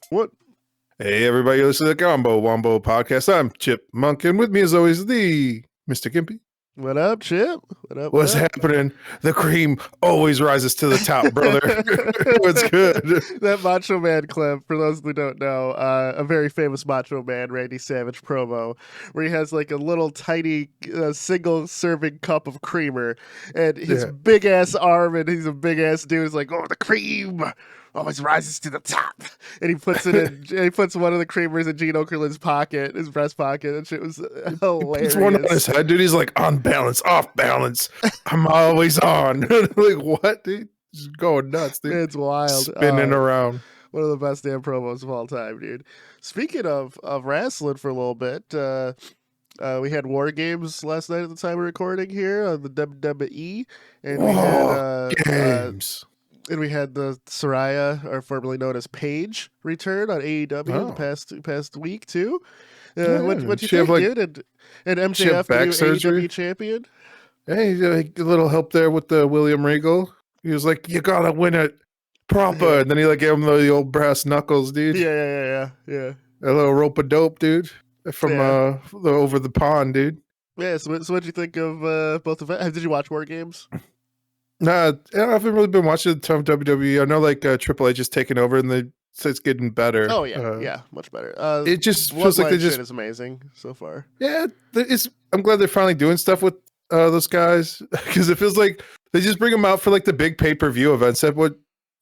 What? Hey, everybody, listen to the Wombo podcast. I'm Chip Monk, and with me, as always, the Mr. Gimpy. What up, Chip? What up? What's happening? The cream always rises to the top, brother. What's good? That Macho Man clip, for those who don't know, a very famous Macho Man, Randy Savage promo, where he has like a little tiny single serving cup of creamer, and his big ass arm, and he's a big ass dude, is like, "Oh, the cream always rises to the top," and he puts it in. And he puts one of the creamers in Gene Okerlund's pocket, his breast pocket, and shit was hilarious. He puts one on his head, dude. He's like, on balance, off balance. I'm always on. Like, what, dude? Just going nuts, dude. It's wild. Spinning around. One of the best damn promos of all time, dude. Speaking of wrestling for a little bit, we had War Games last night at the time of recording here on the WWE, and we had games. And we had the Saraya, or formerly known as Paige, return on AEW the past week too. What you think, dude? And MJF, the new AEW champion. Hey, a little help there with the William Regal. He was like, "You gotta win it proper," and then he like gave him the old brass knuckles, dude. Yeah. A little rope of dope, dude, from over the pond, dude. Yeah. So what'd you think of both of it? Did you watch War Games? Nah, I haven't really been watching a ton of WWE. I know like Triple H is taking over, and it's getting better. Oh yeah, much better. It just feels like they just is amazing so far. Yeah, I'm glad they're finally doing stuff with those guys, because it feels like they just bring them out for like the big pay-per-view events.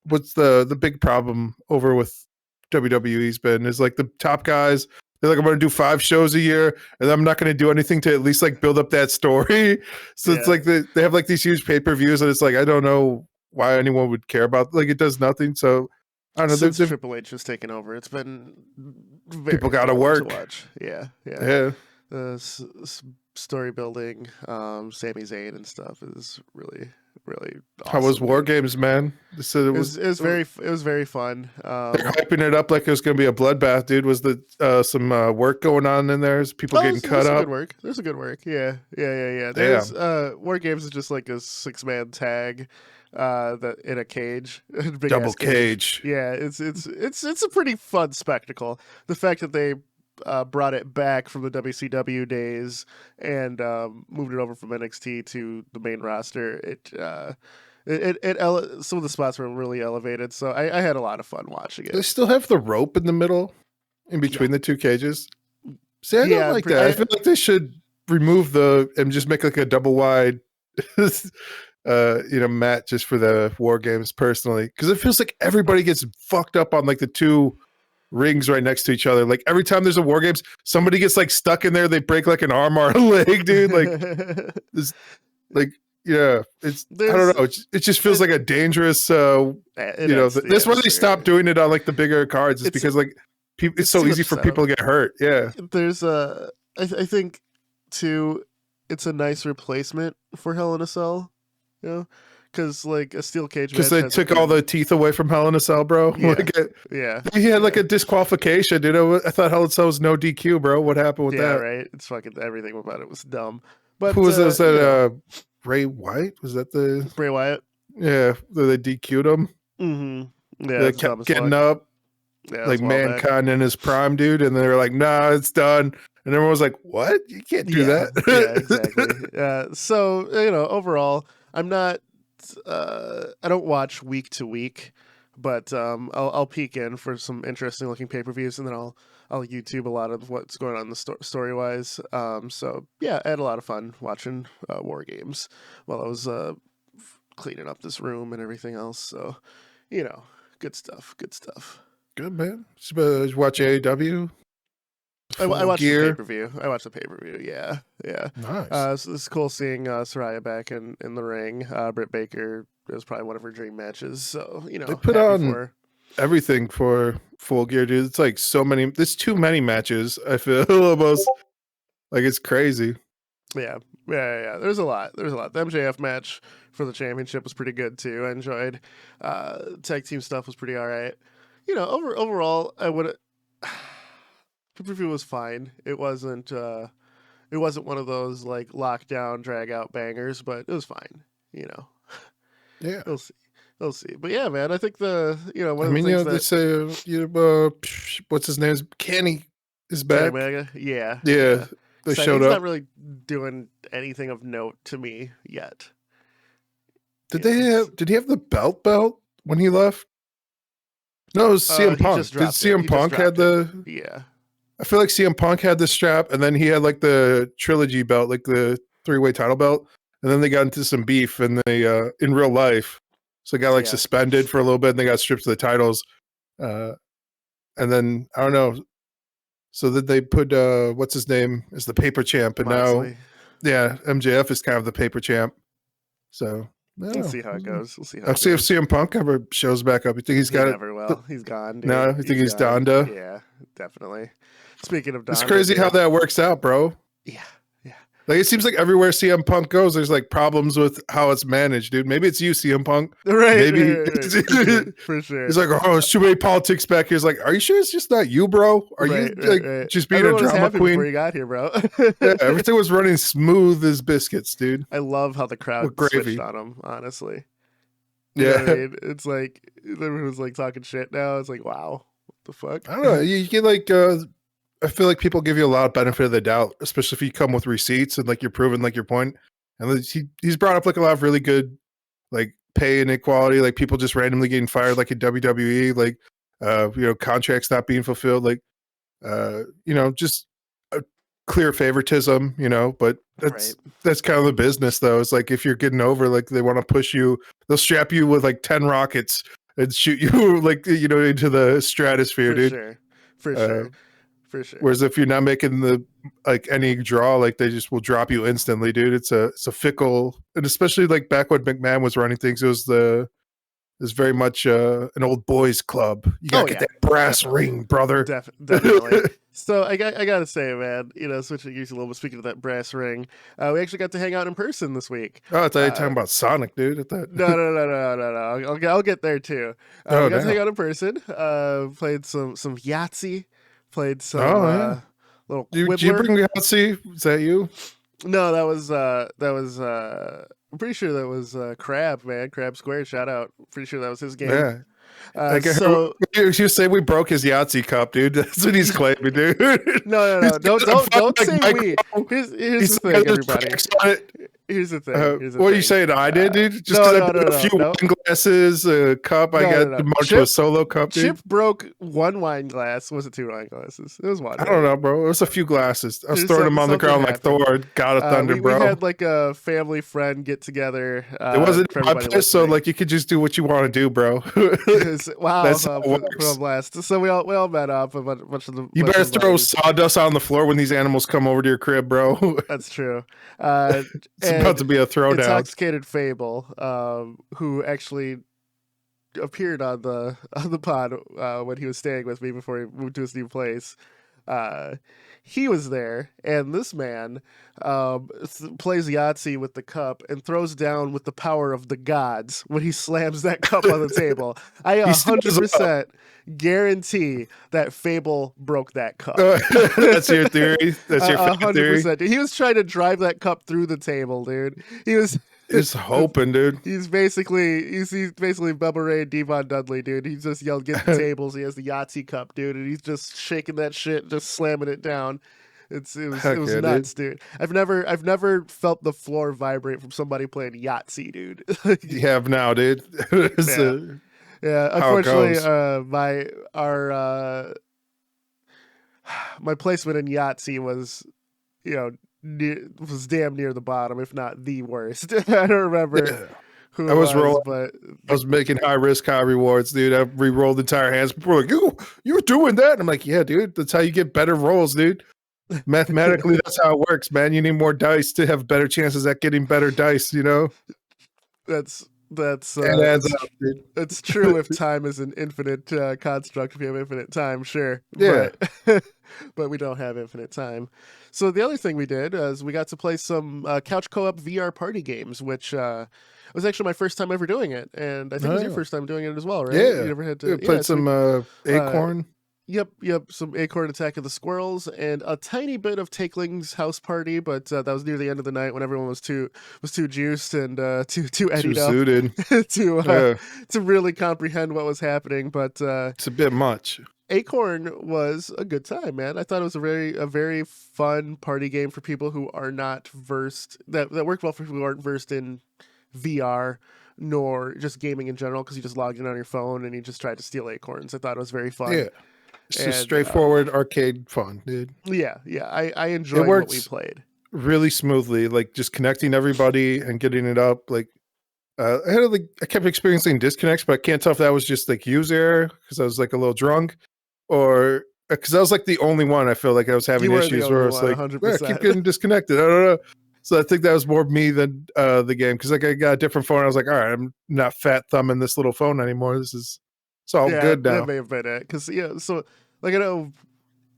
What's the big problem over with WWE's been is like the top guys. They're like, I'm going to do 5 shows a year, and I'm not going to do anything to at least like build up that story. So it's like they have like these huge pay-per-views, and it's like, I don't know why anyone would care about, like, it does nothing. So I don't know. Since Triple H has taken over, it's been very people got to work. Yeah. Story building, Sami Zayn and stuff is really awesome. How was War Games, man? It was very fun. They're hyping it up like it was going to be a bloodbath, dude. Was some work going on in there? Is people getting cut up? There's a good work. Yeah. There's War Games is just like a 6-man tag that in a cage, double cage. Yeah, it's a pretty fun spectacle. The fact that they brought it back from the WCW days and moved it over from NXT to the main roster. Some of the spots were really elevated, so I had a lot of fun watching it. They still have the rope in the middle, in between the two cages. See, I don't like that. I feel like they should remove and just make like a double wide, mat just for the War Games. Personally, because it feels like everybody gets fucked up on like the two rings right next to each other. Like every time there's a War Games, somebody gets like stuck in there. They break like an arm or a leg, dude. Like, it's I don't know. It just feels like a dangerous. That's why they stopped doing it on like the bigger cards. Is because like it's so easy for people to get hurt. Yeah, there's I think too, it's a nice replacement for Hell in a Cell. You know. Because like a steel cage, because they took all the teeth away from Hell in a Cell, bro. He had like a disqualification, dude. I thought Hell in a Cell was no DQ, bro. What happened with that? Yeah, right. It's fucking everything about it was dumb. But who was that? Was that Bray Wyatt? Was that the Bray Wyatt? Yeah, they DQ'd him. Mm-hmm. Yeah, they kept getting up, like Mankind in his prime, dude. And they were like, "Nah, it's done." And everyone was like, "What? You can't do that." Yeah, exactly. So overall, I'm not. I don't watch week to week, but I'll peek in for some interesting looking pay-per-views, and then I'll YouTube a lot of what's going on the story wise. So yeah, I had a lot of fun watching War Games while I was cleaning up this room and everything else. So good stuff. Good, man. Did you watch AEW? I watched the pay-per-view. Yeah. Nice. So it's cool seeing Saraya back in the ring. Britt Baker was probably one of her dream matches. So, they put on everything for Full Gear, dude. It's like so many. There's too many matches, I feel almost. Like, it's crazy. Yeah. There's a lot. The MJF match for the championship was pretty good, too. I enjoyed. Tag team stuff was pretty all right. Overall, I would... Pay-per-view was fine. It wasn't one of those like lockdown drag out bangers, but it was fine. Yeah. We'll see. We'll see. But yeah, man, I think one I of the mean, things they that say, what's his name? Kenny is Kenny back. Omega, yeah, Yeah, yeah. they So showed he's not up. really doing anything of note to me yet. Did they have? Did he have the belt when he left? No, it was CM He just Punk. Did dropped it. CM He just Punk had dropped it. the? Yeah, I feel like CM Punk had the strap, and then he had like the trilogy belt, like the three-way title belt, and then they got into some beef, and they in real life, so they got like yeah. suspended for a little bit, and they got stripped of the titles, uh, and then I don't know. So that they put what's his name as the paper champ, and now, Moxley. yeah, MJF is kind of the paper champ. So I don't We'll know. see how it goes. We'll see how I'll it see if goes. CM Punk ever shows back up. You think he's He got it? never will. He's gone, No, dude. you think He's he's gone. Donda? Yeah, definitely. Speaking of It's Donda, crazy how dude. that works out, bro. Yeah, yeah. Like it seems like everywhere CM Punk goes, there's like problems with how it's managed, dude. Maybe it's you, CM Punk. Right, Maybe right. For sure, for sure. he's like, oh, it's too many politics back here. He's like, are you sure it's just not you, bro? Are you Right, right, like right. just being a Everyone was drama happy before queen? you got here, bro. Yeah, everything was running smooth as biscuits, dude. I love how the With crowd switched gravy. on him, honestly. You know what I Yeah. mean? It's like everyone's like talking shit now. It's like, wow, what the fuck? I don't know. You get like I feel like people give you a lot of benefit of the doubt, especially if you come with receipts and like you're proving like your point. And he's brought up like a lot of really good like pay inequality, like people just randomly getting fired like in WWE, like contracts not being fulfilled, like just a clear favoritism, but Right, that's kind of the business though. It's like if you're getting over, like they want to push you, they'll strap you with like 10 rockets and shoot you like into the stratosphere, for dude. sure, for Uh, sure, for sure. Whereas if you're not making the like any draw, like they just will drop you instantly, dude. It's a fickle, and especially like back when McMahon was running things, it was very much an old boys club. You gotta Oh get yeah, that brass definitely, ring, brother. definitely. So I gotta say, man, switching gears a little bit. Speaking of that brass ring, we actually got to hang out in person this week. Oh, I thought you were Uh, talking about Sonic, dude. I thought. no, no, no, no, no, no. I'll get there too. Oh, We got to hang damn. out in person. Played some Yahtzee. Played some Oh, yeah. little Did you Quibbler. bring Yahtzee? Is that you? No, I'm pretty sure that was Crab, man. Crab Square, shout out. Pretty sure that was his game. Yeah. Like So you say we broke his Yahtzee cup, dude. That's what he's claiming, dude. no. Don't say we. Here's the thing, everybody. Here's the thing. Here's the What are you thing. saying? I did, dude. Just No, because I no, brought no, a few no. wine glasses, a cup, I got No. much to a solo cup, dude. Chip broke one wine glass. Was it two wine glasses? It was one. I don't know, bro. It was a few glasses. I was There's throwing them on the something ground like happened. Thor. God of Thunder, We bro. had like a family friend get together. It wasn't for my everybody place, so listening. like you could just do what you want to do, bro. Wow, That's how it put works. on blast. So we all met up. A bunch of the. You bunch better of the throw buddies. sawdust on the floor when these animals come over to your crib, bro. That's true. It's about to be a throwdown. Intoxicated Fable, who actually appeared on the pod when he was staying with me before he moved to his new place. He was there, and this man plays Yahtzee with the cup and throws down with the power of the gods when he slams that cup on the table. I 100% guarantee that Fable broke that cup. That's your theory. That's your fucking theory. 100%. He was trying to drive that cup through the table, dude. He was. Just hoping, dude. He's basically Bubba Ray and Devon Dudley, dude. He just yelled, "Get the tables!" He has the Yahtzee cup, dude, and he's just shaking that shit, just slamming it down. It was nuts, dude. I've never felt the floor vibrate from somebody playing Yahtzee, dude. You have now, dude. Yeah. Unfortunately, my placement in Yahtzee was, was damn near the bottom, if not the worst. I don't remember who I was rolling, but I was making high risk, high rewards, dude. I re-rolled entire hands. People were like, you were doing that? And I'm like, yeah, dude. That's how you get better rolls, dude. Mathematically, that's how it works, man. You need more dice to have better chances at getting better dice, That's It adds up, dude. it's true if time is an infinite construct. If you have infinite time, sure. Yeah. But we don't have infinite time. So the other thing we did is we got to play some couch co-op VR party games, which was actually my first time ever doing it, and I think it was your first time doing it as well, right? Yeah. You never had to Played some so Acorn. Yep. Some Acorn Attack of the Squirrels and a tiny bit of Takeling's House Party, but that was near the end of the night when everyone was too juiced and too Too eddied up suited. to Yeah, to really comprehend what was happening. But it's a bit much. Acorn was a good time, man. I thought it was a very fun party game for people who are not versed, that worked well for people who aren't versed in VR nor just gaming in general, because you just logged in on your phone and you just tried to steal acorns. I thought it was very fun. Yeah, it's just And straightforward arcade fun, dude. yeah, I It enjoyed what we works played. really smoothly, like just connecting everybody and getting it up. Like I kept experiencing disconnects, but I can't tell if that was just like user error because I was like a little drunk, or because I was like the only one. I feel like I was having You were the issues where I only was one, like, I keep 100%. getting disconnected. I don't know. So I think that was more me than the game, because like I got a different phone. I was like, all right, I'm not fat thumbing this little phone anymore. It's all Yeah, good that now. may have been it. Because so like I know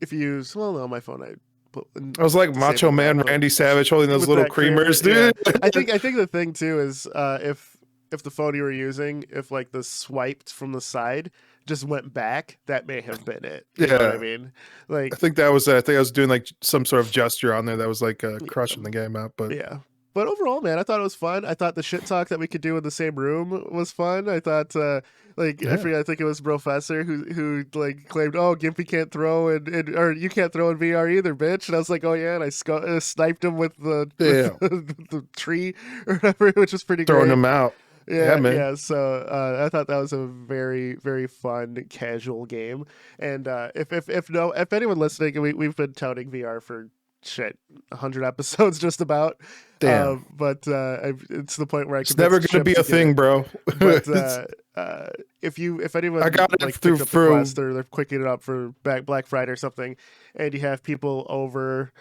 if you use, well, no, my phone I put I was like Macho disabled that, Man but Randy Savage holding those with little that creamer, creamers, yeah. dude. I think the thing too is if the phone you were using, if like the swiped from the side just went back, that may have been it. You know what I Yeah. mean? I Like, think that was it. I think I was doing like some sort of gesture on there that was like yeah, crushing the game out. But yeah. But overall, man, I thought it was fun. I thought the shit talk that we could do in the same room was fun. I thought, like, I yeah, forget, I think it was Professor who like claimed, "Oh, Gimpy can't throw and or you can't throw in VR either, bitch." And I was like, "Oh yeah," and I sniped him with the yeah, the tree or whatever, which was pretty throwing great. them out. Yeah, man. Yeah. So I thought that was a very, very fun casual game. And if anyone listening, we've been touting VR for shit 100 episodes just about. Damn, But it's the point where I it's never convinced gonna Chip be to a get thing, it. bro. But It's- if I anyone got it like through picked up the through. quest or they're quicking it up for Black Friday or something, and you have people over,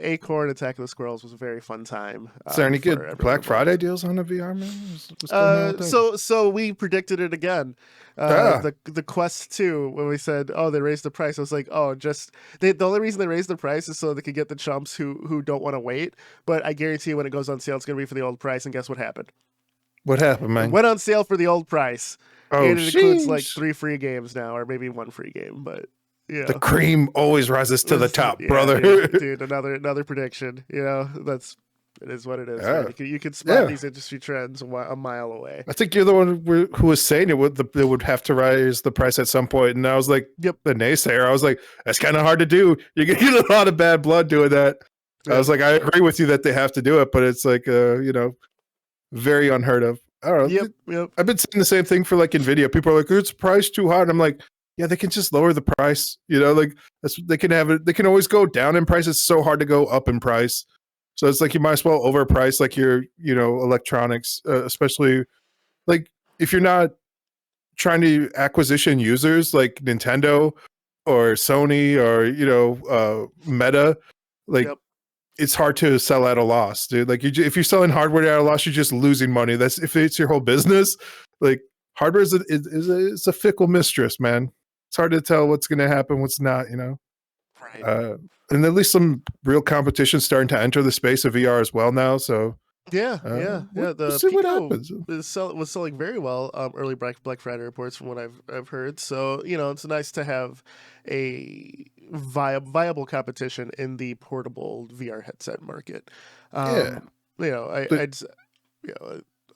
Acorn Attack of the Squirrels was a very fun time Is there any for good everyone Black involved. Friday deals on the VR, man? What's going on with that? So we predicted it again. Ah, The Quest 2, when we said, oh, they raised the price, I was like, oh, the only reason they raised the price is so they could get the chumps who don't want to wait. But I guarantee you, when it goes on sale, it's gonna be for the old price. And guess what happened? what happened, It man? went on sale for the old price, Oh, and it includes like sheesh. 3 free games now, or maybe 1 free game. But The yeah, cream always rises to the top, yeah, brother. dude, another prediction. It is what it is, man. Yeah, You can spot yeah. these industry trends a mile away. I think you're the one who was saying it would have to raise the price at some point, and I was like, Yep. the naysayer. I was like, that's kind of hard to do. You're gonna get a lot of bad blood doing that. I was like, I agree with you that they have to do it, but it's like, very unheard of. I don't know. Yep. I've been saying the same thing for like Nvidia. People are like, it's priced too high. And I'm like, yeah, they can just lower the price. Like they can have it. They can always go down in price. It's so hard to go up in price. So it's like you might as well overprice like your, electronics, especially like if you're not trying to acquisition users like Nintendo or Sony or Meta, like Yep. it's hard to sell at a loss, dude. Like if you're selling hardware at a loss, you're just losing money. That's if it's your whole business. Like hardware is a fickle mistress, man. It's hard to tell what's going to happen, what's not. Right. And at least some real competition starting to enter the space of VR as well now. So Yeah. we'll The see what Pico happens. was selling very well. Early Black Friday reports, from what I've heard. So it's nice to have a viable competition in the portable VR headset market. Yeah, I but I just,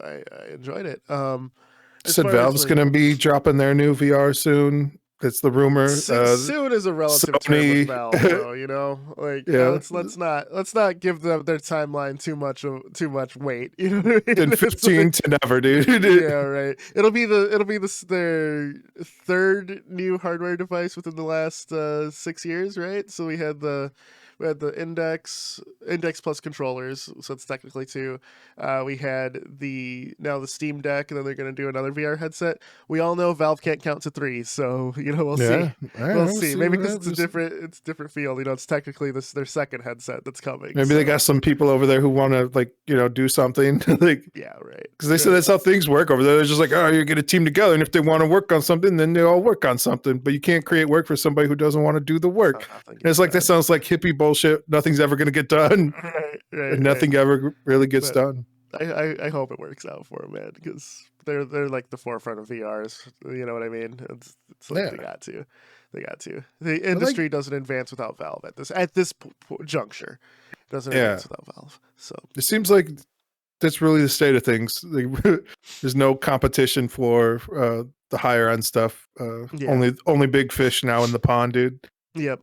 I enjoyed it. As said far as Valve's like, going to be dropping their new VR soon. That's the rumor. soon is a relative term with Sony, Valve, though. Like, yeah, let's not give them their timeline too much weight. You know what I mean? and 15 to never, dude. Yeah, right. Their third new hardware device within the last 6 years, right? So we had the Index Plus controllers, so it's technically two. We had now the Steam Deck, and then they're going to do another VR headset. We all know Valve can't count to three, so we'll see. Yeah, all right, We'll see. Maybe what because it's happens. it's a different field. It's technically their second headset that's coming. Maybe they got some people over there who want to do something like Yeah, right. because they said that's how things work over there. They're just like, oh, you get a team together, and if they want to work on something, then they all work on something. But you can't create work for somebody who doesn't want to do the work. And it's like that sounds like hippie bullshit. Nothing's ever going to get done, Right, and nothing ever really gets But done. I hope it works out for them, man, because they're like the forefront of VRs. You know what I mean? It's like Yeah. they got to. The But, like, industry doesn't advance without Valve at this juncture. It doesn't yeah, advance without Valve. So it seems like that's really the state of things. There's no competition for the higher end stuff. yeah, Only big fish now in the pond, dude. yep.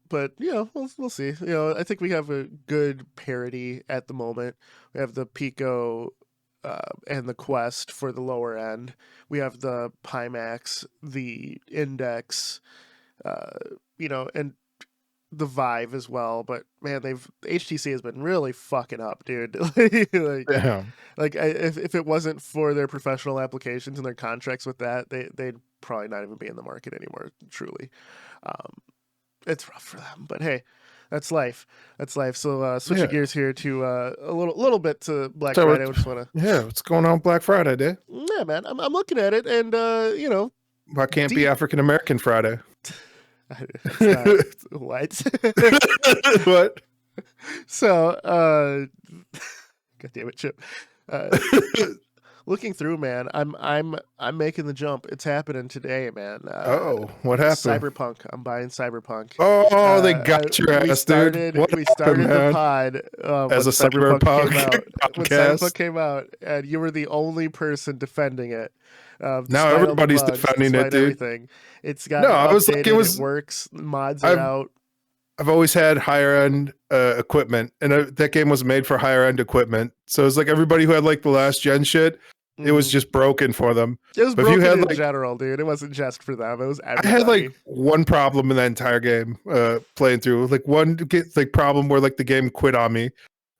But we'll see. I think we have a good parity at the moment. We have the Pico and the Quest for the lower end. We have the Pimax, the Index, and the Vive as well. But man, HTC has been really fucking up, dude. Damn. If it wasn't for their professional applications and their contracts with that, they'd probably not even be in the market anymore. Truly. It's rough for them, but hey, that's life. That's life. So switching gears here to a little bit to Black Friday. I just want to. What's going on Black Friday Day? Yeah, man. I'm looking at it, and Why can't be African American Friday? It's not, what? What? So, God damn it, Chip. Looking through, man, I'm making the jump. It's happening today, man. What happened? Cyberpunk. I'm buying Cyberpunk. Oh, they got your ass, dude. We started the pod as a Cyberpunk came out. podcast. When Cyberpunk came out, and you were the only person defending it. Now everybody's defending it, dude. Everything. It's got updated. It works. Mods are out. I've always had higher end equipment, and that game was made for higher end equipment. So it's like everybody who had like the last gen shit. It was just broken for them. It was broken in general, dude. It wasn't just for them. It was everybody. I had like one problem in that entire game playing through. Like one problem where like the game quit on me,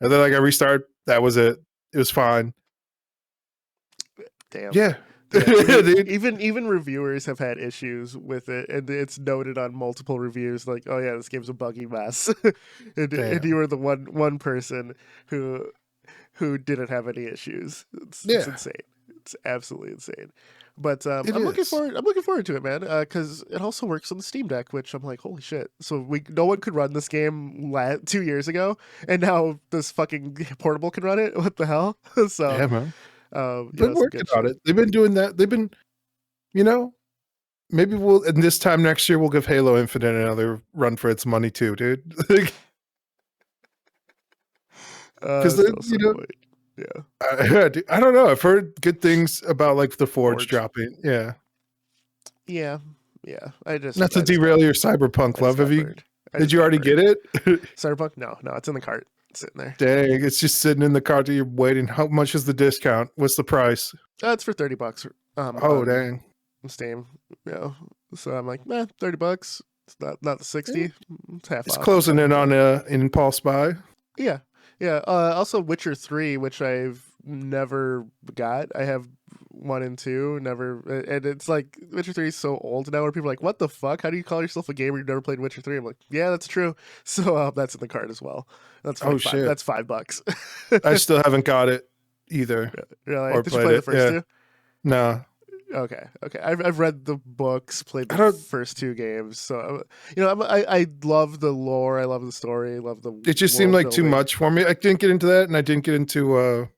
and then like I restart. That was it. It was fine. Damn. Yeah. Even reviewers have had issues with it, and it's noted on multiple reviews. Like, oh yeah, this game's a buggy mess, and you were the one person who didn't have any issues. It's insane. It's absolutely insane. But I'm looking forward to it, man. Because it also works on the Steam Deck, which I'm like, holy shit! So no one could run this game 2 years ago, and now this fucking portable can run it. What the hell? So yeah, man. Been working on it. They've been doing that. They've been, maybe and this time next year we'll give Halo Infinite another run for its money too, dude. Because I don't know. I've heard good things about like the Forge dropping. Yeah. I just not to derail your Cyberpunk love. Did you already get it? Cyberpunk? No, it's in the cart, sitting there. Dang, it's just sitting in the cart that you're waiting. How much is the discount? What's the price? It's for $30. Dang. Steam. So I'm like, $30. It's not the 60. It's half off. It's closing in on Impulse Buy. Yeah. Also Witcher 3, which I've never got. I have 1 and 2, never, and it's like Witcher 3 is so old now where people are like, what the fuck? How do you call yourself a gamer? You've never played Witcher 3? I'm like, yeah, that's true. So that's in the cart as well. That's shit. That's $5. I still haven't got it either. Really? Did you play the first two? No. Okay. I've read the books, played the first 2 games, so I love the lore, I love the story, I love the. It just seemed like too much for me. I didn't get into that, and I didn't get into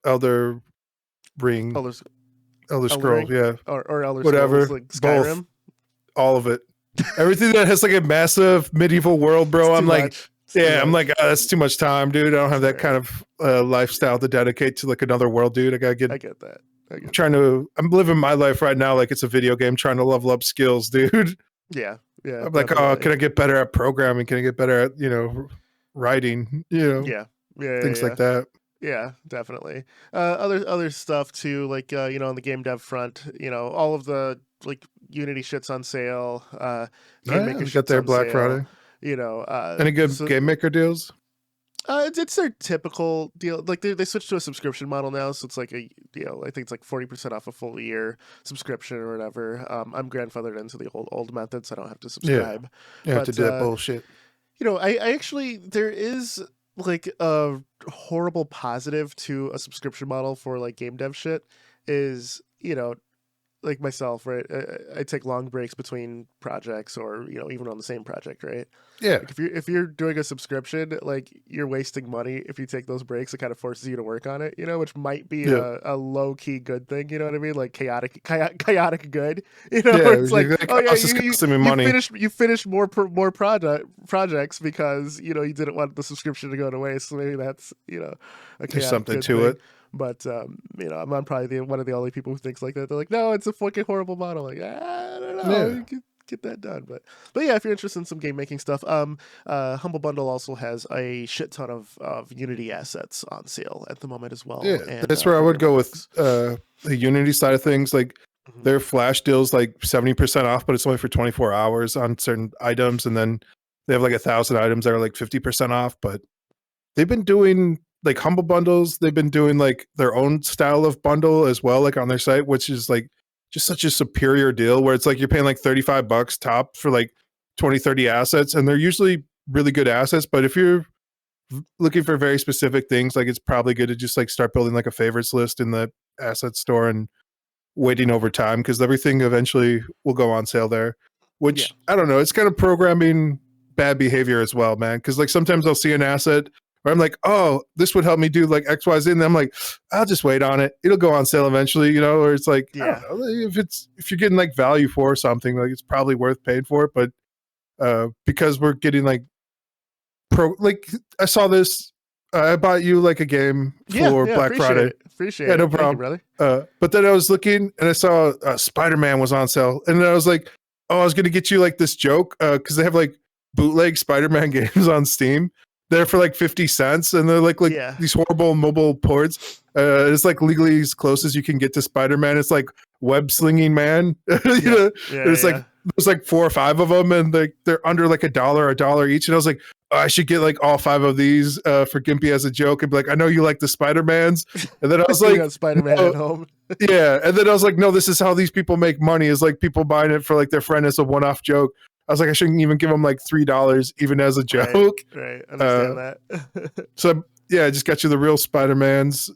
Elder Ring, Elder Scroll, yeah, or Elder whatever, Scrolls, like Skyrim, both, all of it, everything that has like a massive medieval world, bro. I'm like. I'm like, that's too much time, dude. I don't have that kind of lifestyle to dedicate to like another world, dude. I get that. I'm living my life right now like it's a video game, trying to level up skills, dude. Yeah. I'm like, can I get better at programming? Can I get better at writing? Things like that. Yeah, definitely. Other stuff too, like on the game dev front, all of the like Unity shit's on sale. Game Maker got their Black Friday. Any good Game Maker deals? It's their typical deal. Like they switched to a subscription model now, so it's like I think it's like 40% off a full year subscription or whatever. I'm grandfathered into the old method, so I don't have to subscribe. You have to do that bullshit. I actually, there is like a horrible positive to a subscription model for like game dev shit is like myself, right? I take long breaks between projects, or even on the same project, right? Yeah, Like if you're doing a subscription, like you're wasting money if you take those breaks. It kind of forces you to work on it, which might be yeah, a low key good thing. You know what I mean? Like chaotic good. yeah. Where it's like, You're like, oh yeah, oh, this is you costing me you money. finished more projects because you didn't want the subscription to go to waste. So maybe that's a There's chaotic something good to thing. it. But I'm probably one of the only people who thinks like that. They're like, no, it's a fucking horrible model. Like, I don't know, Yeah, you could get that done. But yeah, if you're interested in some game making stuff, Humble Bundle also has a shit ton of Unity assets on sale at the moment as yeah. well, and That's where I would program go with hooks. the Unity side of things. Like Mhm. their flash deals like 70% off, but it's only for 24 hours on certain items, and then they have like 1,000 items that are like 50% off. But they've been doing like humble bundles. They've been doing like their own style of bundle as well, like on their site, which is like just such a superior deal where it's like you're paying like $35 top for like 20, 30 assets. And they're usually really good assets. But if you're looking for very specific things, like it's probably good to just like start building like a favorites list in the asset store and waiting over time because everything eventually will go on sale there. Yeah, Which I don't know, it's kind of programming bad behavior as well, man. Because like sometimes I'll see an asset where I'm like, oh, this would help me do like XYZ, and then I'm like, I'll just wait on it. It'll go on sale eventually, Or it's like I don't yeah, know if you're getting like value for something, like it's probably worth paying for it. But because we're getting like like I saw this. I bought you like a game yeah, for yeah. Black Appreciate Friday. it. Appreciate Yeah, no it. Thank you, problem. brother. But then I was looking and I saw Spider-Man was on sale, and then I was like, "Oh, I was gonna get you like this joke because they have like bootleg Spider-Man games on Steam. They're for like 50 cents, and they're like Yeah, these horrible mobile ports. It's like legally as close as you can get to Spider-Man. It's like web slinging man. yeah, yeah, It's like yeah. there's like 4 or 5 of them, and they're under like $1 each. And I was like, oh, I should get like all 5 of these for Gimpy as a joke, and be like, I know you like the Spider-Mans. And then I was We like, got Spider-Man no, at home. yeah. And then I was like, no, this is how these people make money, is like people buying it for like their friend as a one-off joke. I was like, I shouldn't even give them like $3 even as a Right, joke. right. Uh, Understand that. so yeah, I just got you the real Spider-Mans.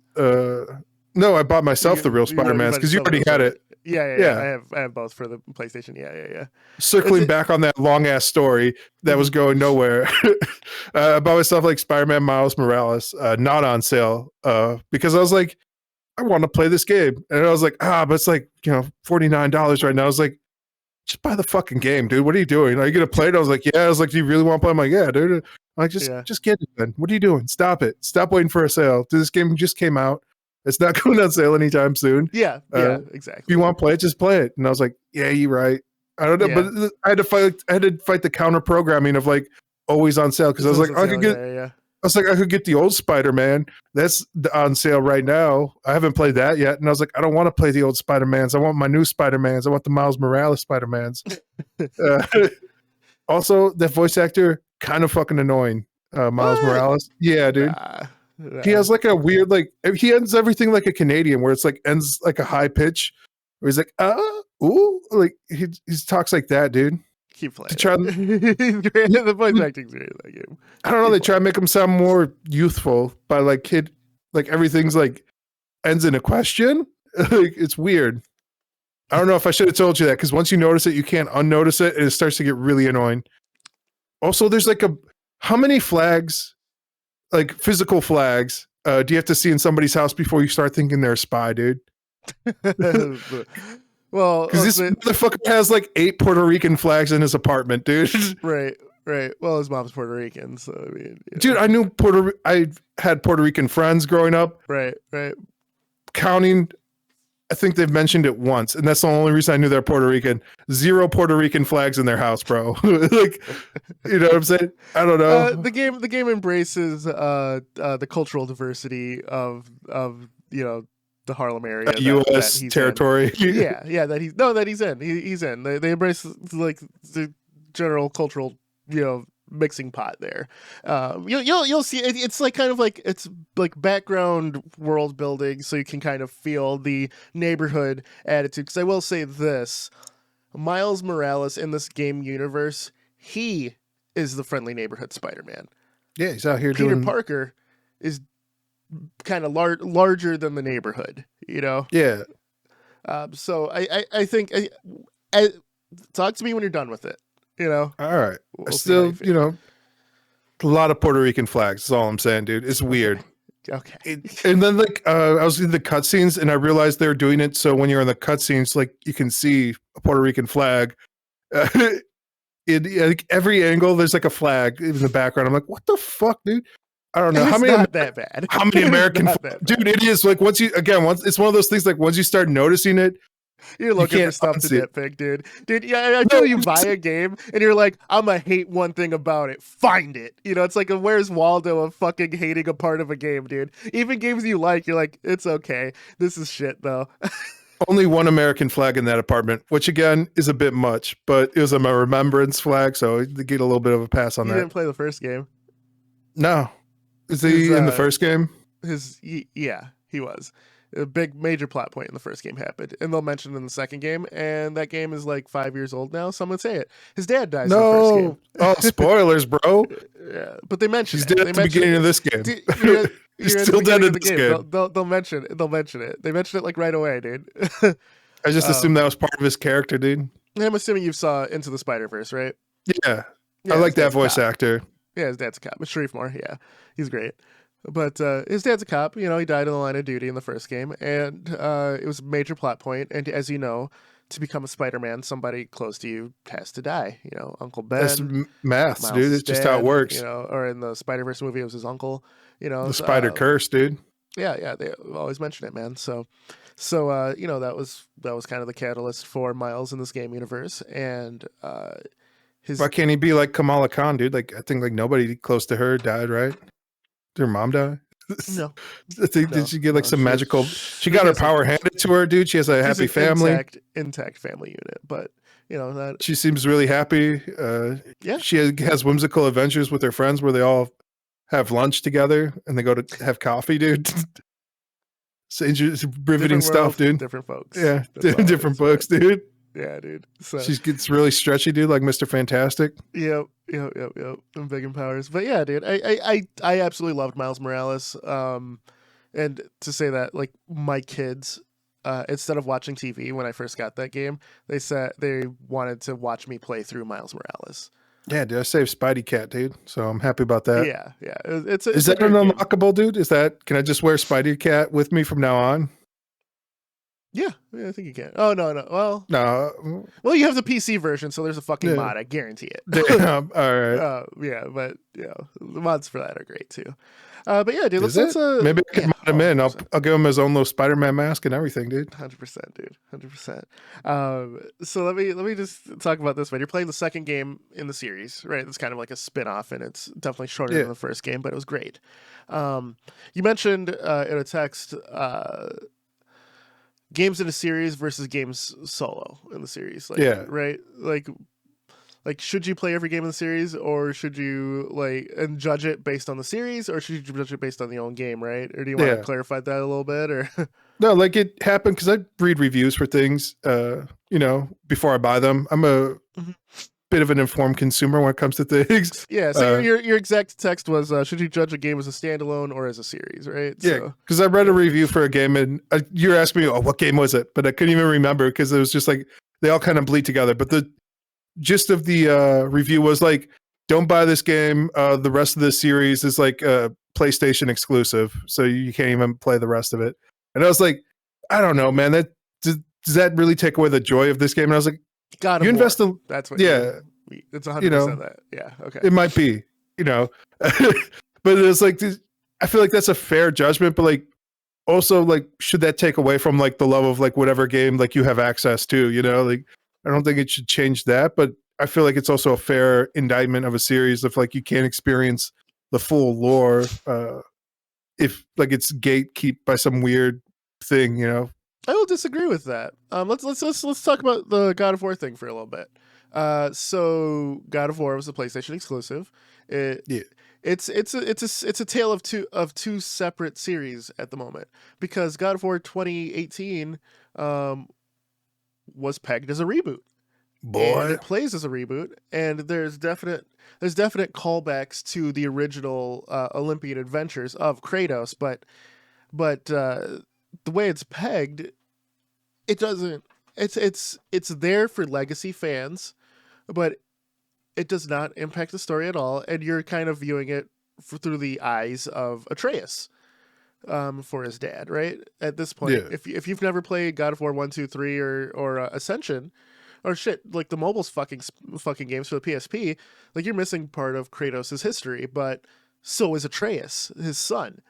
No, I bought myself the real You Spider-Mans might because you sell the already real had Spider-Man. it. Yeah, yeah, yeah. Yeah. I have both for the PlayStation. Yeah, yeah, yeah. Is Circling it? back on that long ass story that was Mhm. going nowhere. I bought myself like Spider-Man Miles Morales, not on sale, because I was like, I want to play this game. And I was like, but it's like, $49 right now. I was like, just buy the fucking game, dude. What are you doing? Are you gonna play it? I was like, yeah. I was like, do you really want to play? I'm like, yeah, dude. I'm like, Yeah, just get it then. What are you doing? Stop it. Stop waiting for a sale. This game just came out. It's not going on sale anytime soon. yeah, yeah. If you Exactly. want to play it, just play it. And I was like, yeah, you're right. I don't know, but Yeah. I had to fight the counter programming of like always on sale because I It's was always like, on I sale. could get, Yeah, yeah, yeah. I was like, I could get the old Spider-Man. That's on sale right now. I haven't played that yet, and I was like, I don't want to play the old Spider-Mans. I want my new Spider-Mans. I want the Miles Morales Spider-Mans. Uh, also, that voice actor kind of fucking annoying. Miles What? Morales. Yeah, dude. Nah, He nah. has like a weird like he ends everything like a Canadian where it's like ends like a high pitch where he's like ooh like he talks like that, dude. Keep To playing try it. He's great. The voice acting's great in that game. I don't know, Keep they try to playing make him sound more youthful by like kid like everything's like ends in a question. Like it's weird. I don't know if I should have told you that because once you notice it, you can't unnotice it, and it starts to get really annoying. Also, there's like how many flags, like physical flags, do you have to see in somebody's house before you start thinking they're a spy, dude? it. Well, Because this motherfucker has like 8 Puerto Rican flags in his apartment, dude. right, right. Well, his mom's Puerto Rican, so I mean, Dude, I had Puerto Rican friends growing up. right, right. Counting, I think they've mentioned it once, and that's the only reason I knew they're Puerto Rican. 0 Puerto Rican flags in their house, bro. Like, you know what I'm saying? I don't know. The game embraces the cultural diversity of the Harlem area that U.S. he's in. territory. Yeah, yeah, that he's in. He's in. They embrace like the general cultural mixing pot there. You'll see it's like kind of like it's like background world building, so you can kind of feel the neighborhood attitude. Because I will say this: Miles Morales in this game universe, he is the friendly neighborhood Spider-Man. Yeah, he's out here Peter doing. Parker is kind of larger than the neighborhood. Yeah, So I think I, talk to me when you're done with it. You know, All right. I we'll see how you still, feel. a lot of Puerto Rican flags. That's all I'm saying, dude. It's Okay. weird. Okay. And then like I was in the cutscenes and I realized they were doing it so when you're in the cutscenes, like you can see a Puerto Rican flag. In like every angle, there's like a flag in the background. I'm like, what the fuck, dude? I don't know It's not that bad. how many It is American not that bad. dude. It is like once it's one of those things like once you start noticing it, You're you looking for can't stuff to unsee it. nitpick, dude. Dude, yeah, I No, feel you buy a game and you're like, I'm gonna hate one thing about it. Find it. You know, it's like a Where's Waldo of fucking hating a part of a game, dude. Even games you like, you're like, it's okay. This is shit though. only one American flag in that apartment, which again is a bit much, but it was a remembrance flag, so they get a little bit of a pass on You that. didn't play the first game. No, is His he in the first game? yeah, he was. A big major plot point in the first game happened, and they'll mention it in the second game, and that game is like 5 years old now. Someone say it. His dad dies in the first game. No. Oh, spoilers, bro. Yeah, but they mention She's it. dead They at the mention beginning it. of this game. She's You're at the still dead beginning in of the this game. game. They'll mention it. They'll mention it. They mention it like right away, dude. I just assumed that was part of his character, dude. I'm assuming you saw Into the Spider-Verse, right? Yeah. Yeah, I his like that dad's a voice cop. actor. Yeah, his dad's a cop. But Sharif Moore, yeah, he's great. But his dad's a cop. You know, he died in the line of duty in the first game, and it was a major plot point. And as you know, to become a Spider-Man, somebody close to you has to die. You know, Uncle That's Ben, maths, dude. Miles' It's just how it dad. works. You know, or in the Spider-Verse movie, it was his uncle. You know, The spider curse, dude. yeah, they always mention it, man. So you know, that was kind of the catalyst for Miles in this game universe, and his Why can't he be like Kamala Khan, dude? Like I think like nobody close to her died, right? Did her mom die? no, I think, no, did she get like no, some magical? She got she her has power handed to her, dude. She has a she's happy an family. intact family unit, but you know that She seems really happy. yeah, She has whimsical adventures with her friends where they all have lunch together and they go to have coffee, dude. So riveting different stuff, world, dude. different folks. Yeah, That's all it different is, books, man. dude. Yeah, dude. So She gets really stretchy, dude, like Mr. Fantastic. yep. I'm big in powers, but yeah, dude. I absolutely loved Miles Morales. And to say that, like my kids, instead of watching TV when I first got that game, they said they wanted to watch me play through Miles Morales. Yeah, dude, I saved Spidey Cat, dude. So I'm happy about that. Yeah. Is A that an great game. unlockable, dude? Can I just wear Spidey Cat with me from now on? Yeah, I think you can. Oh no. No. Well, you have the PC version, so there's a fucking Yeah. mod. I guarantee it. Damn. All right. Yeah, but you know, the mods for that are great too. But yeah, dude, Is let's it? Maybe I can yeah, mod him in. 100%. I'll give him his own little Spider-Man mask and everything, dude. 100%, dude. 100%. So let me just talk about this one. You're playing the second game in the series, right? It's kind of like a spin-off, and it's definitely shorter Yeah. than the first game, but it was great. You mentioned in a text games in a series versus games solo in the series. Like, Yeah. right? Like should you play every game in the series, or should you like and judge it based on the series, or should you judge it based on the own game, right? Or do you want to clarify that a little bit, or No, like it happened because I read reviews for things, before I buy them. I'm a Mhm. bit of an informed consumer when it comes to things. yeah? So your exact text was should you judge a game as a standalone or as a series, right? Yeah, So, because I read a review for a game and you're asking me, oh, what game was it? But I couldn't even remember because it was just like they all kind of bleed together. But the gist of the review was like, don't buy this game. The rest of the series is like PlayStation exclusive, so you can't even play the rest of it. And I was like, I don't know, man. Does that really take away the joy of this game? And I was like, God you of invest War. in, That's what. yeah, It's 100% that. Yeah. Okay. it might be, but it's like I feel like that's a fair judgment, but like also like should that take away from like the love of like whatever game like you have access to, like I don't think it should change that, but I feel like it's also a fair indictment of a series if like you can't experience the full lore if like it's gatekept by some weird thing. I will disagree with that. Let's talk about the God of War thing for a little bit. So God of War was a PlayStation exclusive. Yeah. It's a tale of two separate series at the moment, because God of War 2018 was pegged as a reboot. And Boy, it plays as a reboot, and there's definite callbacks to the original Olympian adventures of Kratos, but the way it's pegged, it doesn't. It's there for legacy fans, but it does not impact the story at all, and you're kind of viewing it through the eyes of Atreus, for his dad, right? At this point, Yeah, if you've never played God of War 1, 2, 3, or Ascension, or shit, like the mobile's fucking games for the PSP, like you're missing part of Kratos' history, but so is Atreus, his son.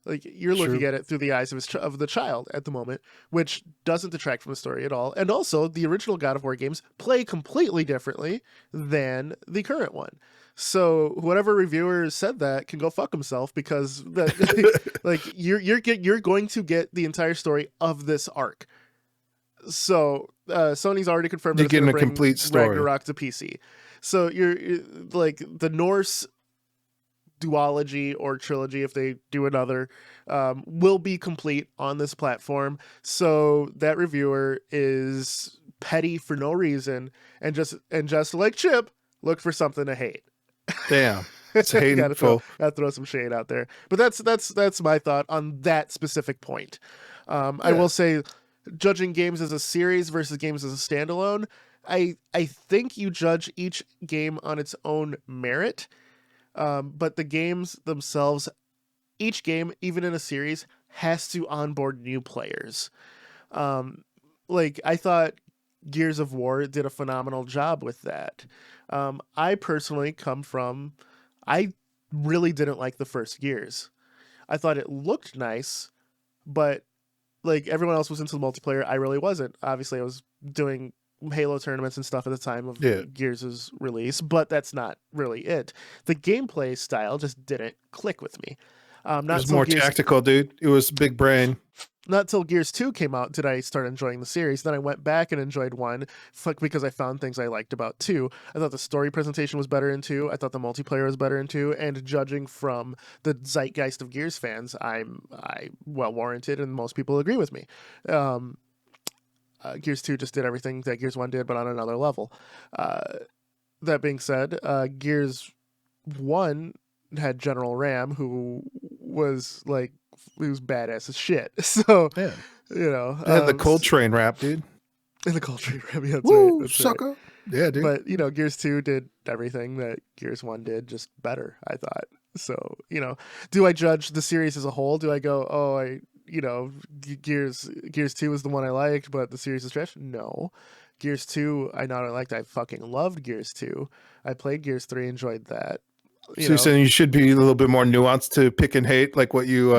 Like you're looking true. at it through the eyes of of the child at the moment, which doesn't detract from the story at all. And also, the original God of War games play completely differently than the current one. So whatever reviewer said that can go fuck himself, because that like you're going to get the entire story of this arc. So Sony's already confirmed that You're it's going getting to a bring complete story. Ragnarok to PC. So you're like the Norse duology or trilogy, if they do another, will be complete on this platform. So that reviewer is petty for no reason, and just like Chip, look for something to hate. Damn, it's gotta throw hateful. gotta throw some shade out there. But that's my thought on that specific point. I Yeah, will say, judging games as a series versus games as a standalone, I think you judge each game on its own merit. But the games themselves, each game, even in a series, has to onboard new players. Um, like I thought Gears of War did a phenomenal job with that. I personally I really didn't like the first Gears. I thought it looked nice, but like everyone else was into the multiplayer, I really wasn't. Obviously, I was doing Halo tournaments and stuff at the time of yeah. Gears' release, but that's not really it. The gameplay style just didn't click with me. It was more tactical, dude. It was big brain. Not till Gears 2 came out did I start enjoying the series. Then I went back and enjoyed 1, because I found things I liked about 2. I thought the story presentation was better in 2. I thought the multiplayer was better in 2. And judging from the zeitgeist of Gears fans, I well warranted, and most people agree with me. Um, Gears 2 just did everything that Gears 1 did, but on another level. That being said, Gears 1 had General Ram, who was like, he was badass as shit. So, Yeah, you know, they had the Coltrane rap, dude. in the culture, Ram, yeah, that's right. Woo, That's right. sucker. Yeah, dude. But, Gears 2 did everything that Gears 1 did, just better, I thought. So, do I judge the series as a whole? Do I go, oh, Gears 2 was the one I liked, but the series is trash? No. Gears 2, I not only liked, I fucking loved Gears 2. I played Gears 3, enjoyed that. So you're saying you should be a little bit more nuanced to pick and hate, like what you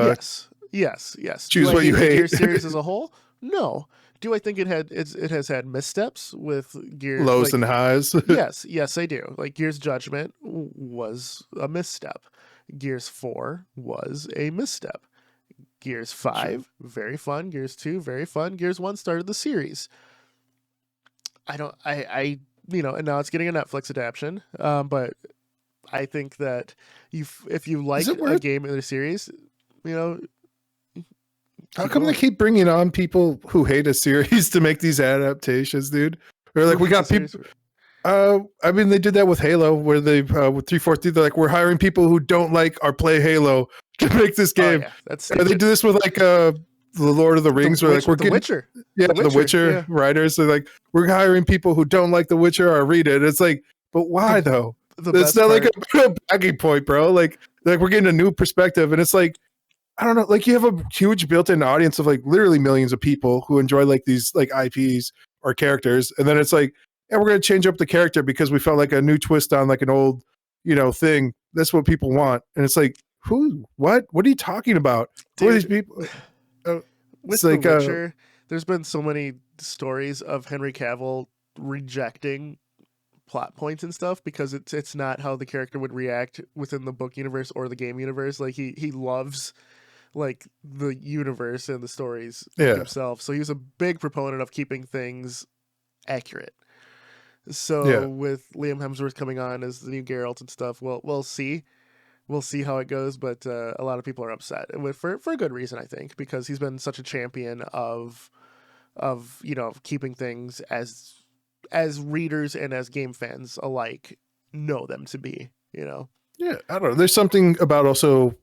Yes. choose Do I what hate you the hate. Gears series as a whole? No. Do I think it has had missteps with Gears? Lows and highs. Yes, I do. Like Gears Judgment was a misstep. Gears 4 was a misstep. Gears 5, very fun. Gears 2, very fun. Gears 1 started the series. And now it's getting a Netflix adaptation. But I think that if you like Is it a worth? game in the series, you know, How keep come they going. keep bringing on people who hate a series to make these adaptations, dude? Or like Who we hates got the series? people. I mean, they did that with Halo, where they with 343. They're like, we're hiring people who don't like or play Halo to make this Oh game. yeah, that's And they stupid. do this with like the Lord of the Rings, where like we're The getting Witcher. the Witcher Yeah, writers. They're like, we're hiring people who don't like The Witcher or read it. It's like, but why the though? the It's best not like part. a bragging point, bro. Like we're getting a new perspective, and it's like, I don't know, like you have a huge built-in audience of like literally millions of people who enjoy like these like IPs or characters, and then it's like, yeah, we're gonna change up the character because we felt like a new twist on like an old, thing. That's what people want, and it's like, who, what are you talking about? Who are these Dude, people? It's with The like, Witcher, there's been so many stories of Henry Cavill rejecting plot points and stuff because it's not how the character would react within the book universe or the game universe. Like he loves like the universe and the stories yeah, himself. So he was a big proponent of keeping things accurate. yeah. So with Liam Hemsworth coming on as the new Geralt and stuff, we'll see. We'll see how it goes, but a lot of people are upset, and for a good reason, I think, because he's been such a champion of keeping things as readers and as game fans alike know them to be. Yeah, I don't know. There's something about also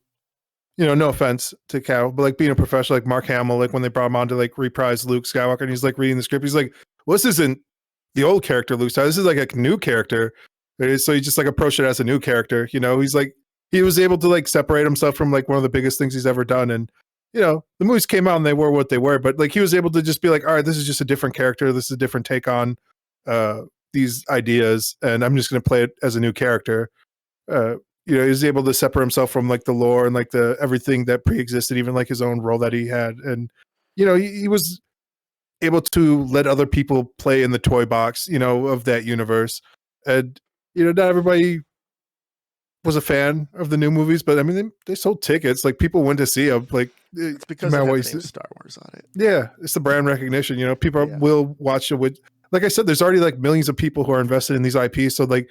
no offense to Cal, but like being a professional, like Mark Hamill, like when they brought him on to like reprise Luke Skywalker, and he's like reading the script, he's like, "Well, this isn't the old character Luke Skywalker. This is like a new character." So he just like approached it as a new character. He's like he was able to like separate himself from like one of the biggest things he's ever done, and the movies came out and they were what they were, but like he was able to just be like, all right, this is just a different character. This is a different take on these ideas, and I'm just going to play it as a new character. He was able to separate himself from like the lore and like the everything that pre-existed, even like his own role that he had. And, he was able to let other people play in the toy box, of that universe. And, not everybody was a fan of the new movies, but I mean, they sold tickets. Like people went to see them. Like it's because it had the name Star Wars on it. Yeah, it's the brand recognition. People will watch it with. Like I said, there's already like millions of people who are invested in these IPs. So like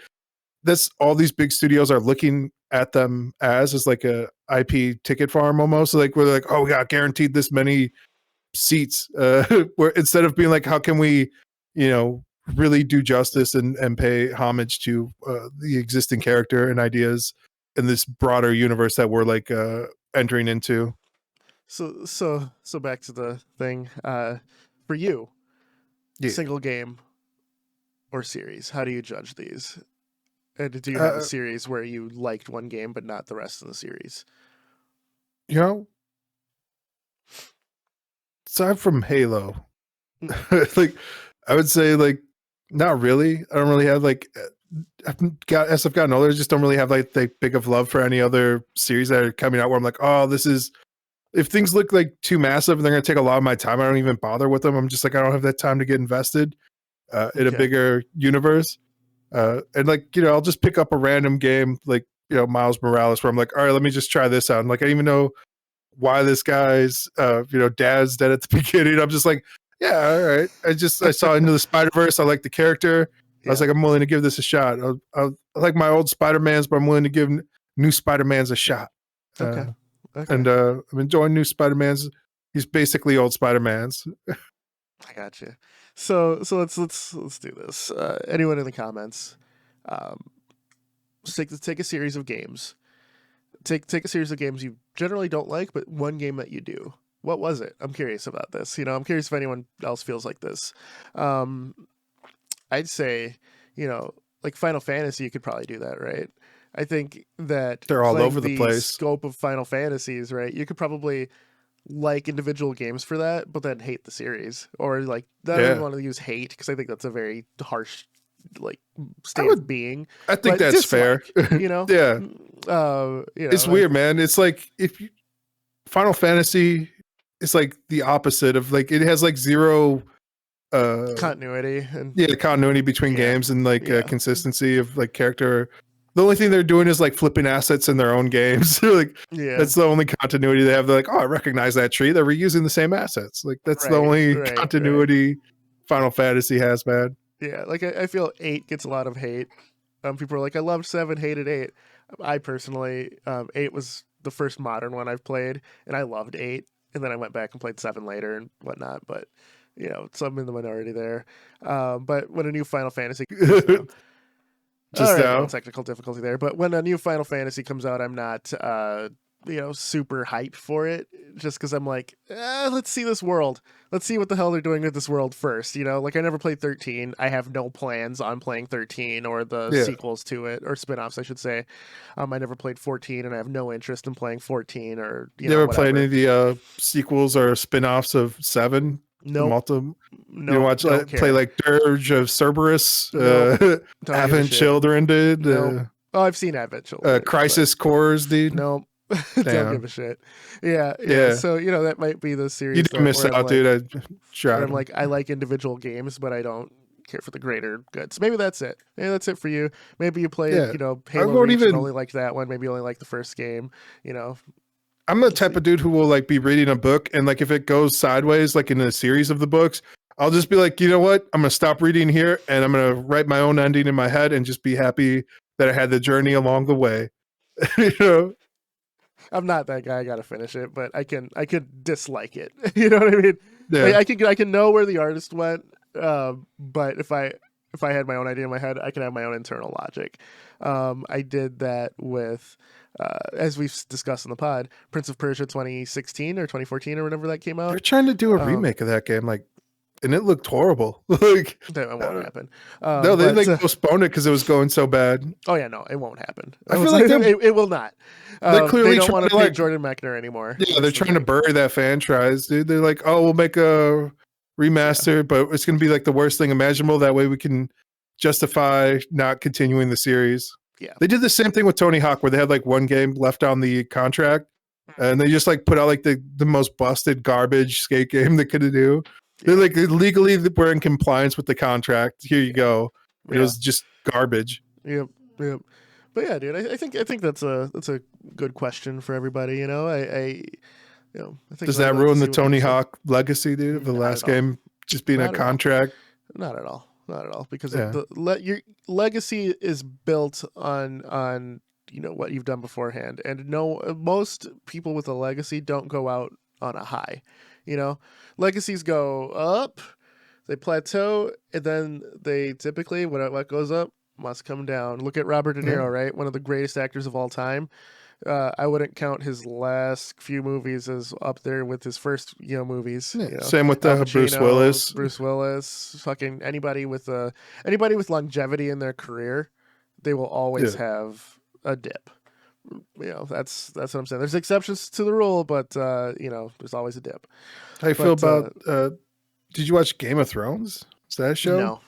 that's all these big studios are looking at them as like a IP ticket farm almost. Like we're like, oh, we got guaranteed this many seats. Where instead of being like, how can we, really do justice and pay homage to the existing character and ideas in this broader universe that we're like entering into. So back to the thing. For you, single game or series, how do you judge these? And do you have a series where you liked one game but not the rest of the series? Aside from Halo, like I would say like not really. I don't really have like as I've gotten older, I just don't really have like big of love for any other series that are coming out where I'm like, oh, this is if things look like too massive and they're going to take a lot of my time, I don't even bother with them. I'm just like, I don't have that time to get invested in a bigger universe. And like, I'll just pick up a random game like, Miles Morales where I'm like, all right, let me just try this out. And like, I don't even know why this guy's, dad's dead at the beginning. I'm just like, yeah, all right. I saw Into the Spider-Verse. I like the character. I was like, I'm willing to give this a shot. I like my old Spider-Mans, but I'm willing to give new Spider-Mans a shot. Okay. And I'm enjoying new Spider-Mans. He's basically old Spider-Mans. I got you. So let's do this. Anyone in the comments, take a series of games. Take a series of games you generally don't like, but one game that you do. What was it? I'm curious about this. I'm curious if anyone else feels like this. I'd say, like Final Fantasy, you could probably do that, right? I think that they're all over the place. Scope of Final Fantasies, right? You could probably like individual games for that, but then hate the series, or like I don't even want to use hate because I think that's a very harsh like state of being. I think that's fair. Yeah. It's weird, man. It's like Final Fantasy is like the opposite of like it has like zero continuity and continuity between games and like consistency of like character. The only thing they're doing is like flipping assets in their own games. Like that's the only continuity they have. They're like, oh, I recognize that tree. They're reusing the same assets. Like that's the only continuity Final Fantasy has, man. Yeah, like I feel 8 gets a lot of hate. People are like, I loved 7, hated 8. I personally, 8 was the first modern one I've played, and I loved 8. And then I went back and played 7 later and whatnot. But so I'm in the minority there. But when a new Final Fantasy comes out, no technical difficulty there. But when a new Final Fantasy comes out, I'm not super hyped for it, just because I'm like, let's see this world. Let's see what the hell they're doing with this world first. Like I never played 13. I have no plans on playing 13 or the sequels to it, or spin-offs, I should say. I never played 14, and I have no interest in playing 14 or you never played any of the sequels or spin-offs of 7? No, you watch play like Dirge of Cerberus, Advent Children, dude. I've seen Advent Children. Crisis Cores, dude. No, don't give a shit. Yeah. So that might be the series. You didn't miss out, dude. I'm like, I like individual games, but I don't care for the greater good. So maybe that's it. Maybe that's it for you. Maybe you played, Halo Reach and only liked that one. Maybe you only liked the first game. I'm the type of dude who will like be reading a book, and like if it goes sideways, like in a series of the books, I'll just be like, you know what? I'm gonna stop reading here, and I'm gonna write my own ending in my head, and just be happy that I had the journey along the way. I'm not that guy. I gotta finish it, but I could dislike it. You know what I mean? Yeah. Like, I can know where the artist went, but if I if I had my own idea in my head, I can have my own internal logic. I did that with, as we've discussed in the pod, Prince of Persia 2016 or 2014 or whenever that came out. They're trying to do a remake of that game, like, and it looked horrible. Like, that won't happen. No, they like postponed it because it was going so bad. Oh yeah, no, it won't happen. I feel like it will not. They're clearly they don't want to pay like Jordan Mechner anymore. Yeah, they're trying to bury that franchise, dude. They're like, oh, we'll make a remaster, but it's going to be like the worst thing imaginable. That way we can justify not continuing the series. Yeah, they did the same thing with Tony Hawk, where they had like one game left on the contract, and they just like put out like the most busted garbage skate game they could do. They're like, legally we're in compliance with the contract. Here you go. It was just garbage. Yep. But yeah, dude, I think that's a good question for everybody. You know, I think does that ruin the Tony Hawk legacy, dude? Of the last game just being a contract? Not at all. Because your legacy is built on what you've done beforehand, and most people with a legacy don't go out on a high. Legacies go up, they plateau, and then they typically what goes up must come down. Look at Robert De Niro, right? One of the greatest actors of all time. I wouldn't count his last few movies as up there with his first movies. Same with Bruce Willis. Bruce Willis, fucking anybody with longevity in their career, they will always have a dip. That's what I'm saying. There's exceptions to the rule, but there's always a dip. How you feel about? Did you watch Game of Thrones? Is that a show? No.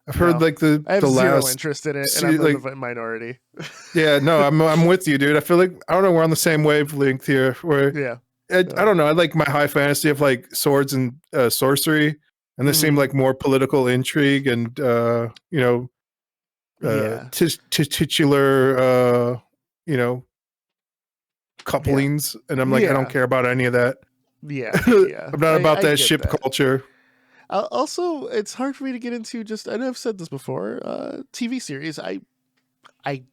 I've heard like I have the zero last interest in it, and I'm like, the minority. Yeah, no, I'm with you, dude. I feel like I don't know, we're on the same wavelength here. Where I don't know. I like my high fantasy of like swords and sorcery, and this seemed like more political intrigue and titular couplings, and I'm like, I don't care about any of that. I'm not about that ship culture. Also, it's hard for me to get into I know I've said this before, TV series. I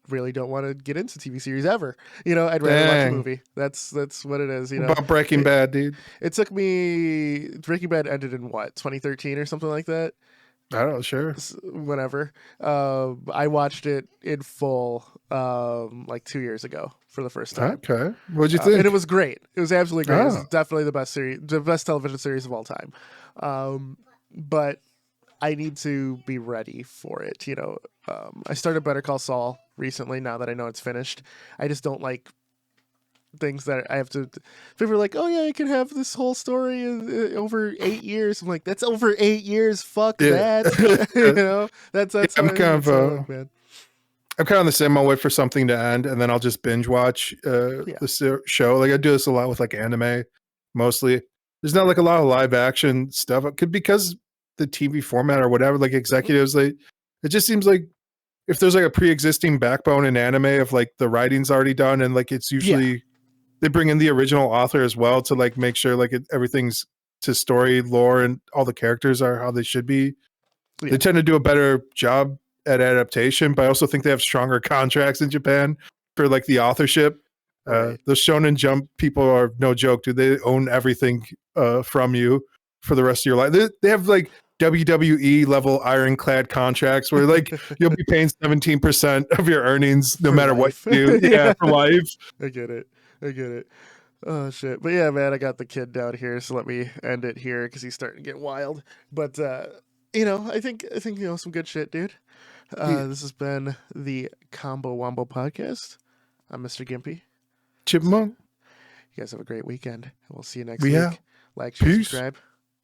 really don't want to get into TV series ever. I'd rather watch a movie. That's what it is. About Breaking Bad, dude. It took me. Breaking Bad ended in what, 2013 or something like that. I don't know, sure. Whenever. I watched it in full like 2 years ago for the first time. Okay. What'd you think? And it was great. It was absolutely great. It was definitely the best television series of all time. But I need to be ready for it. I started Better Call Saul recently now that I know it's finished. I just don't like things that I have to. People are like, oh yeah, I can have this whole story over 8 years. I'm like, that's over 8 years. Fuck that. That's I'm kind of man. I'm kind of the same. I'll wait for something to end, and then I'll just binge watch the show. Like I do this a lot with like anime, mostly. There's not like a lot of live action stuff. It could because the TV format or whatever. Like executives, it just seems like if there's like a pre-existing backbone in anime of like the writing's already done, and like it's usually they bring in the original author as well to like make sure like everything's to story lore and all the characters are how they should be. They tend to do a better job at adaptation, but I also think they have stronger contracts in Japan for like the authorship. The Shonen Jump people are no joke, dude. They own everything from you for the rest of your life. They have like WWE level ironclad contracts where like you'll be paying 17% of your earnings no matter what you do. For life. I get it. Oh shit. But yeah, man, I got the kid down here, so let me end it here because he's starting to get wild. But I think some good shit, dude. This has been the Combo Wombo podcast. I'm Mr. Gimpy. Chipmunk. You guys have a great weekend, and we'll see you next week. Like, share, subscribe.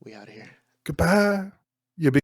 We out of here. Goodbye. You be